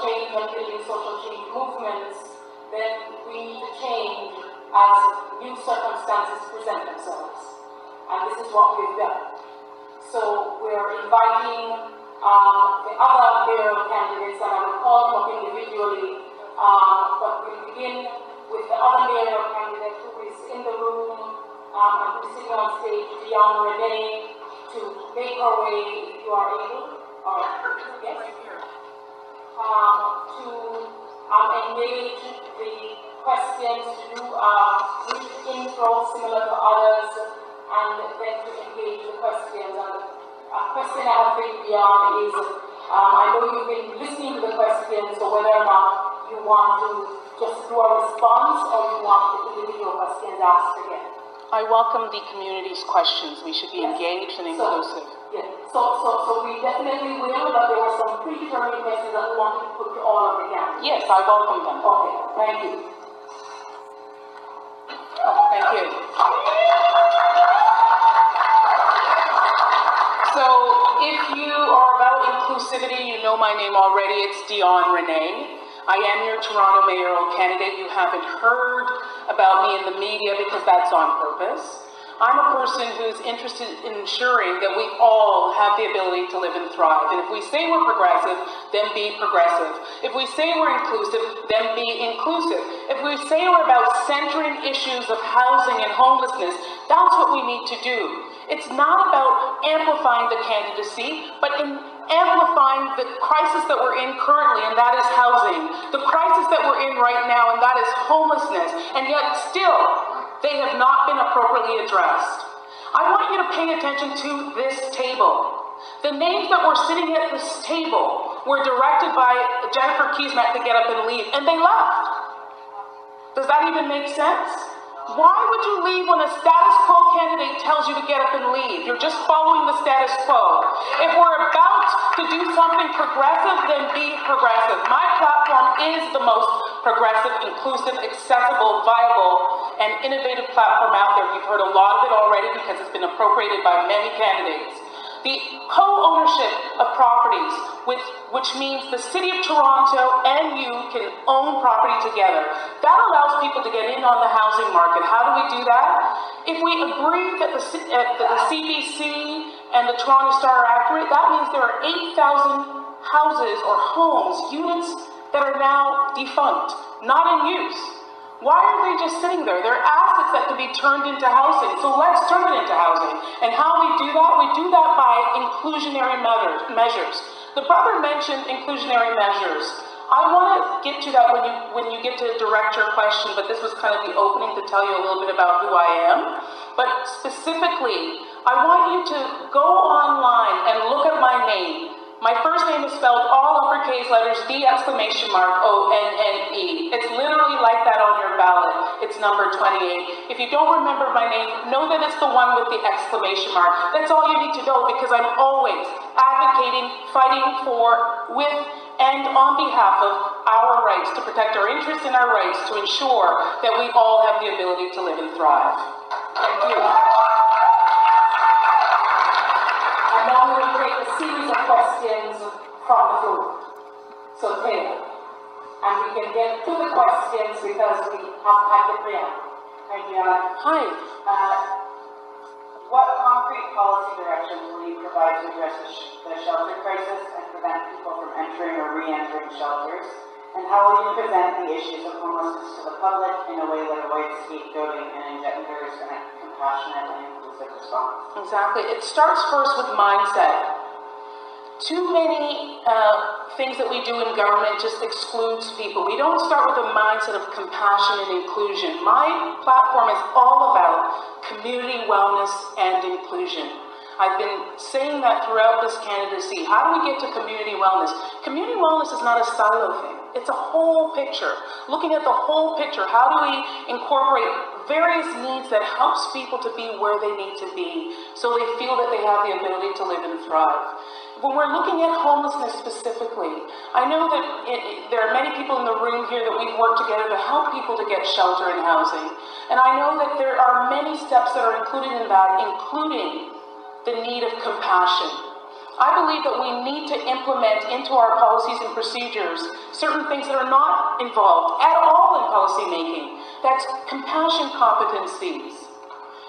change and building social change movements, then we need to change as new circumstances present themselves. And this is what we've done. So we're inviting the other mayoral candidates, and I will call them up individually, but we'll begin with the other mayoral candidate who is in the room and who is sitting on stage, Dion Renee, to make her way, if you are able, yes, to engage the questions, to do a brief intro similar to others, and then to engage the questions. And a question I have for you, Dion, is I know you've been listening to the questions, so whether or not you want to just do a response or you want the individual questions asked again. I welcome the community's questions. We should be engaged and inclusive. So we definitely will, but there were some predetermined questions that we wanted to put to all of the candidates. Yes, I welcome them. Okay, thank you. Oh, thank you. So, if you are about inclusivity, you know my name already. It's Dion Renee. I am your Toronto mayoral candidate. You haven't heard about me in the media because that's on purpose. I'm a person who's interested in ensuring that we all have the ability to live and thrive. And if we say we're progressive, then be progressive. If we say we're inclusive, then be inclusive. If we say we're about centering issues of housing and homelessness, that's what we need to do. It's not about amplifying the candidacy, but amplifying the crisis that we're in currently, and that is housing. The crisis that we're in right now, and that is homelessness. And yet still, they have not been appropriately addressed. I want you to pay attention to this table. The names that were sitting at this table were directed by Jennifer Keesmack to get up and leave, and they left. Does that even make sense? Why would you leave when a status quo candidate tells you to get up and leave? You're just following the status quo. If we're about to do something progressive, then be progressive. My platform is the most progressive, inclusive, accessible, viable, and innovative platform out there. We've heard a lot of it already because it's been appropriated by many candidates. The co-ownership of properties, which means the City of Toronto and you can own property together. That allows people to get in on the housing market. How do we do that? If we agree that the CBC and the Toronto Star are accurate, that means there are 8,000 houses or homes, units that are now defunct, not in use. Why are they just sitting there? They're assets that could be turned into housing. So let's turn it into housing. And how we do that? We do that by inclusionary measures. The brother mentioned inclusionary measures. I want to get to that when you get to direct your question, but this was kind of the opening to tell you a little bit about who I am. But specifically, I want you to go online and look at my name. My first name is spelled all uppercase letters, D exclamation mark, O-N-N-E. It's literally like that on your ballot. It's number 28. If you don't remember my name, know that it's the one with the exclamation mark. That's all you need to know because I'm always advocating, fighting for, with, and on behalf of our rights to protect our interests and our rights to ensure that we all have the ability to live and thrive. Thank you. And now we will take a series of questions from the floor. So Taylor, and we can get to the questions because we have had the preamble. Hi, Dion. Hi. What concrete policy direction will you provide to address the shelter crisis and prevent people from entering or re-entering shelters? And how will you present the issues of homelessness to the public in a way that avoids scapegoating and engenders a compassionate and inclusive response? Exactly. It starts first with mindset. Too many things that we do in government just excludes people. We don't start with a mindset of compassion and inclusion. My platform is all about community wellness and inclusion. I've been saying that throughout this candidacy. How do we get to community wellness? Community wellness is not a silo thing. It's a whole picture. Looking at the whole picture, how do we incorporate various needs that helps people to be where they need to be so they feel that they have the ability to live and thrive? When we're looking at homelessness specifically, I know that there are many people in the room here that we've worked together to help people to get shelter and housing. And I know that there are many steps that are included in that, including the need of compassion. I believe that we need to implement into our policies and procedures certain things that are not involved at all in policy making. That's compassion competencies,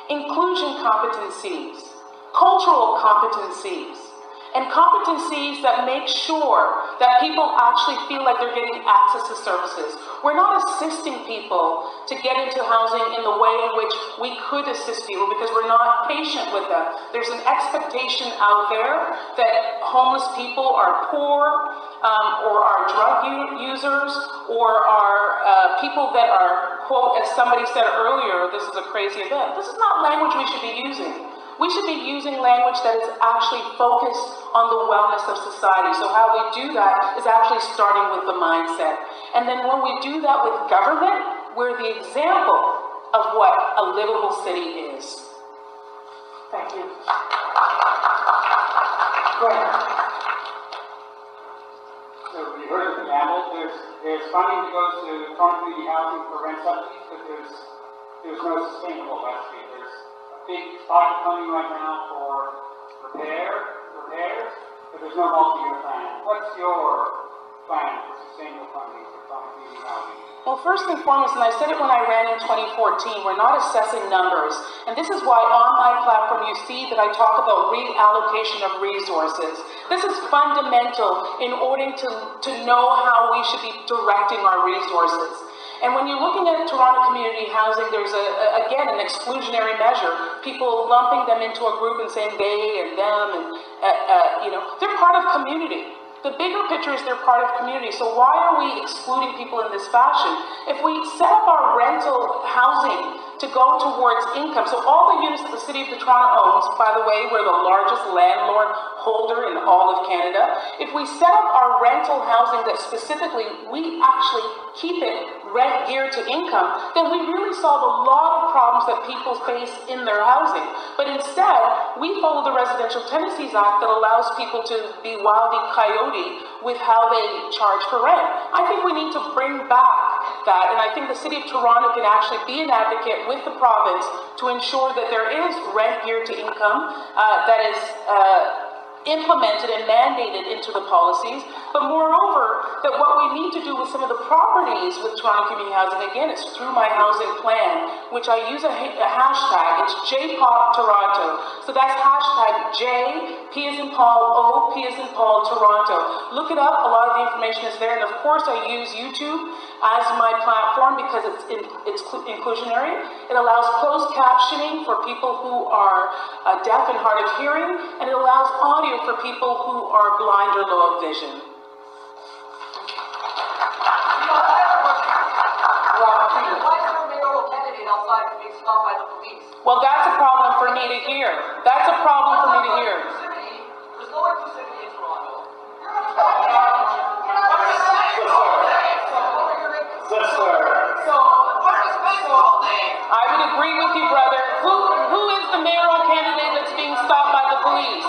inclusion competencies, cultural competencies, and competencies that make sure that people actually feel like they're getting access to services. We're not assisting people to get into housing in the way in which we could assist people because we're not patient with them. There's an expectation out there that homeless people are poor, or are drug users, or are people that are, quote, as somebody said earlier, this is a crazy event. This is not language we should be using. We should be using language that is actually focused on the wellness of society. So how we do that is actually starting with the mindset. And then when we do that with government, we're the example of what a livable city is. Thank you. Great. So you heard of the gamble. There's funding that goes to community housing for rent subsidies, but there's no sustainable recipe. There's big pocket funding right now for repairs, but there's no multi-year plan. What's your plan for sustainable funding for community housing? Well, first and foremost, and I said it when I ran in 2014, we're not assessing numbers. And this is why on my platform you see that I talk about reallocation of resources. This is fundamental in order to know how we should be directing our resources. And when you're looking at Toronto community housing, there's again an exclusionary measure. People lumping them into a group and saying they and them, and they're part of community. The bigger picture is they're part of community. So why are we excluding people in this fashion? If we set up our rental housing to go towards income, so all the units that the City of Toronto owns, by the way, we're the largest landlord holder in all of Canada. If we set up our rental housing that specifically we actually keep it rent geared to income, then we really solve a lot of problems that people face in their housing. But instead, we follow the Residential Tenancies Act that allows people to be wildly coyote with how they charge for rent. I think we need to bring back that, and I think the City of Toronto can actually be an advocate with the province to ensure that there is rent geared to income that is implemented and mandated into the policies, but moreover, that what we need to do with some of the properties with Toronto Community Housing, again, it's through my housing plan, which I use a hashtag, it's JPOP-Toronto. So that's hashtag J, P as in Paul, O, P as in Paul, Toronto. Look it up, a lot of the information is there, and of course I use YouTube as my platform because it's inclusionary. It allows closed captioning for people who are deaf and hard of hearing, and it allows audio for people who are blind or low of vision. Well, that's a problem for me to hear. That's a problem for me to hear. There's no inclusivity in Toronto. I would agree with you, brother. Who is the mayoral candidate that's being stopped by the police?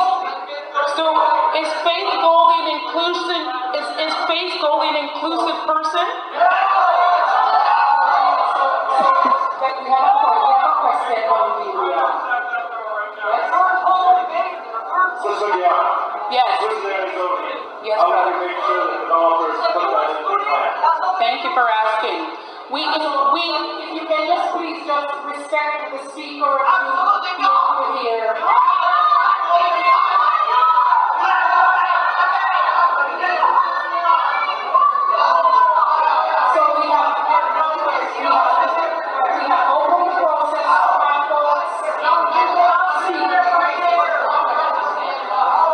So is Faith Goldie an inclusive? Is Faith Goldie an inclusive person? We have a question on the Yes. Yes, brother. Thank you for asking. If you can just please just respect the speaker to hear. So we have open process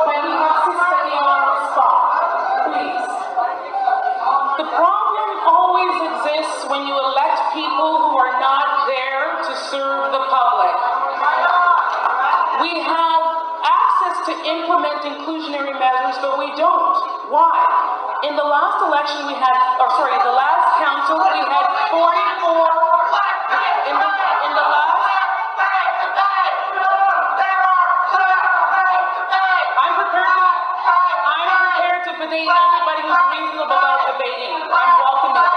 when we have Sister Dion respond, please. The problem always exists when you elect people who are not there to serve the public. We have access to implement inclusionary measures, but we don't. Why? In the last election the last council, we had 44, in the last, I'm prepared to debate anybody who's reasonable about debating. I'm welcoming that.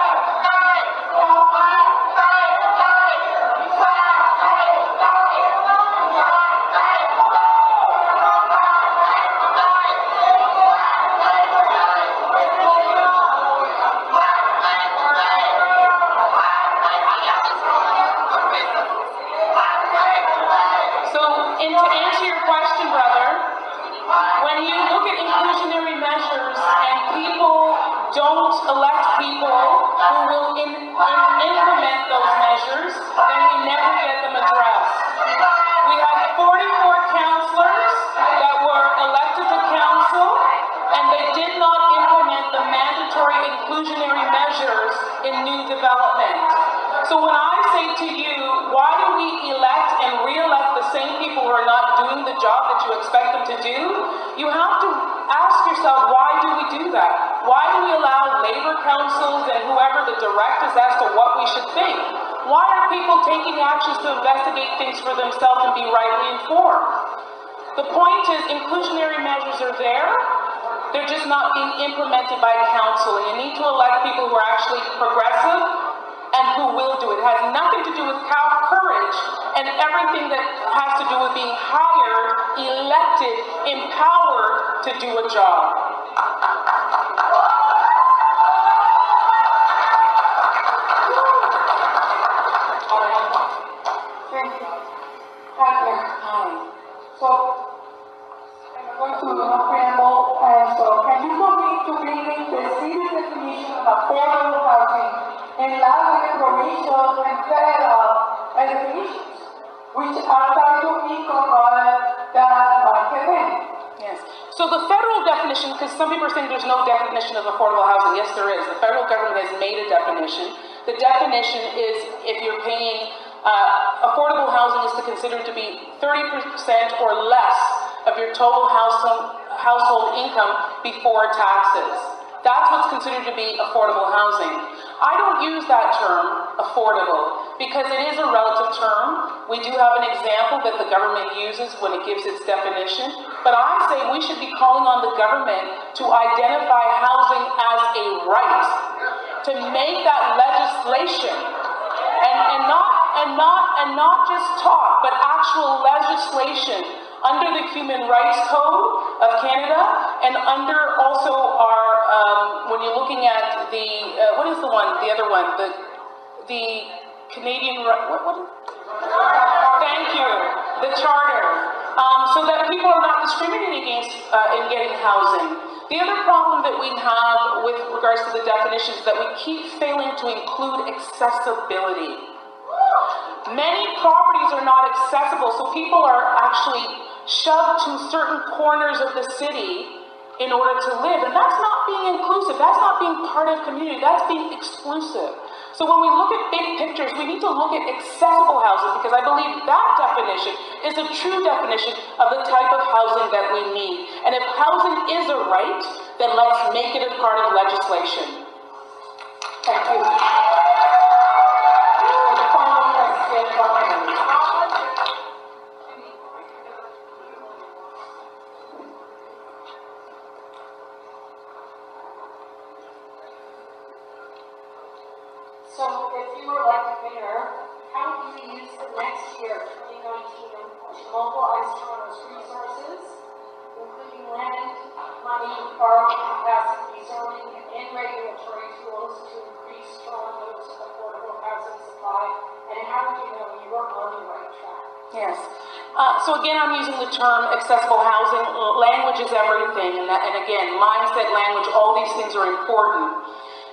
to answer your question, brother, when you look at inclusionary measures and people don't elect people who will implement those measures, then we never get them addressed. We had 44 councillors that were elected to council, and they did not implement the mandatory inclusionary measures in new development. So when I say to you, why do we elect and re-elect the same people who are not doing the job that you expect them to do? You have to ask yourself, why do we do that? Why do we allow labor councils and whoever to direct us as to what we should think? Why are people taking actions to investigate things for themselves and be rightly informed? The point is, inclusionary measures are there. They're just not being implemented by council. And you need to elect people who are actually progressive and who will do it. It has nothing to do with courage and everything that has to do with being hired, elected, empowered to do a job. Thank you. Hi. So, I'm going to preamble, so can you commit to bringing the city definition of affordable housing in line with the provincial and federal definitions, which are tied to income rather than market rent? Yes. So the federal definition, because some people are saying there's no definition of affordable housing. Yes, there is. The federal government has made a definition. The definition is if you're paying affordable housing is considered to be 30% or less of your total household income before taxes. That's what's considered to be affordable housing. I don't use that term, affordable, because it is a relative term. We do have an example that the government uses when it gives its definition, but I say we should be calling on the government to identify housing as a right, to make that legislation, and not just talk, but actual legislation under the Human Rights Code of Canada and under also our, when you're looking at the, what is the one, the other one, the Canadian, thank you, the Charter, so that people are not discriminated against in getting housing. The other problem that we have with regards to the definitions is that we keep failing to include accessibility. Many properties are not accessible, so people are actually shoved to certain corners of the city in order to live. And that's not being inclusive. That's not being part of community. That's being exclusive. So when we look at big pictures, we need to look at accessible housing, because I believe that definition is a true definition of the type of housing that we need. And if housing is a right, then let's make it a part of legislation. Thank you. And the final question from Emily. So, if you were elected mayor, how do you use the next year, 2019, to mobilize Toronto's resources, including land, money, borrowing capacity, zoning, and regulatory tools to increase Toronto's affordable housing supply? And how do you know you are on the right track? Yes. So again, I'm using the term accessible housing. Language is everything, and again, mindset, language, all these things are important.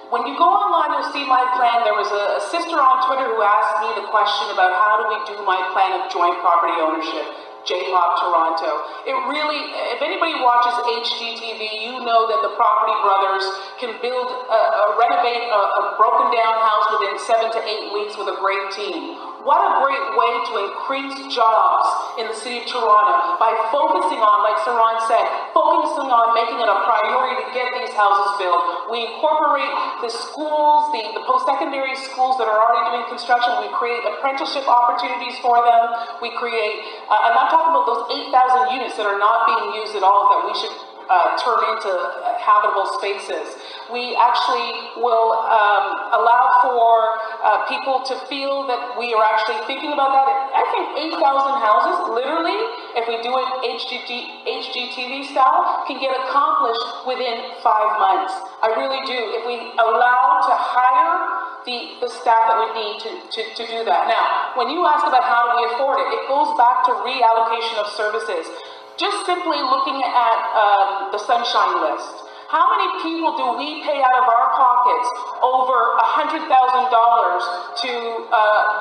When you go online and see my plan, there was a sister on Twitter who asked me the question about how do we do my plan of joint property ownership, JPOP Toronto. It really, if anybody watches HGTV, you know that the Property Brothers can renovate a broken down house within 7 to 8 weeks with a great team. What a great way to increase jobs in the city of Toronto by focusing on, like Saran said, focusing on making it a priority to get these houses built. We incorporate the schools, the post-secondary schools that are already doing construction. We create apprenticeship opportunities for them. We create, and I'm talking about those 8,000 units that are not being used at all that we should turn into habitable spaces. We actually will allow for people to feel that we are actually thinking about that. I think 8,000 houses, literally, if we do it HGTV style, can get accomplished within 5 months. I really do. If we allow to hire the staff that we need to do that. Now, when you ask about how do we afford it, it goes back to reallocation of services. Just simply looking at the sunshine list. How many people do we pay out of our pockets over $100,000 to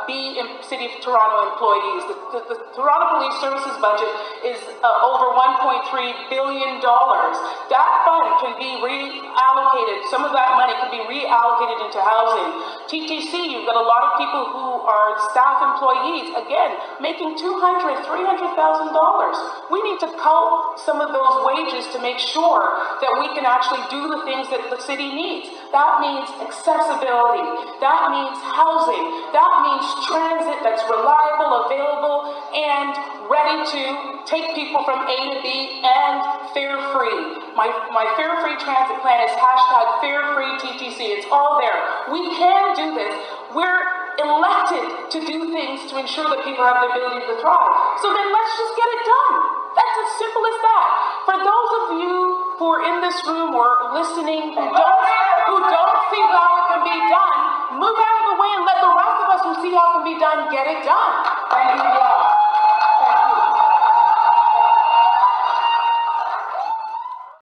be in City of Toronto employees? The Toronto Police Services budget is over $1.3 billion. That fund can be reallocated. Some of that money can be reallocated into housing. TTC, you've got a lot of people who are staff employees, again, making $200,000, $300,000. We need to cut some of those wages to make sure that we can actually do the things that the city needs. That means accessibility. That means housing. That means transit that's reliable, available, and ready to take people from A to B and fare-free. My fare-free transit plan is #FareFreeTTC. It's all there. We can do this. We're elected to do things to ensure that people have the ability to thrive. So then let's just get it done. That's as simple as that. For those of you who are in this room or listening who don't see how it can be done, move out of the way and let the rest of us who see how it can be done get it done. Thank you,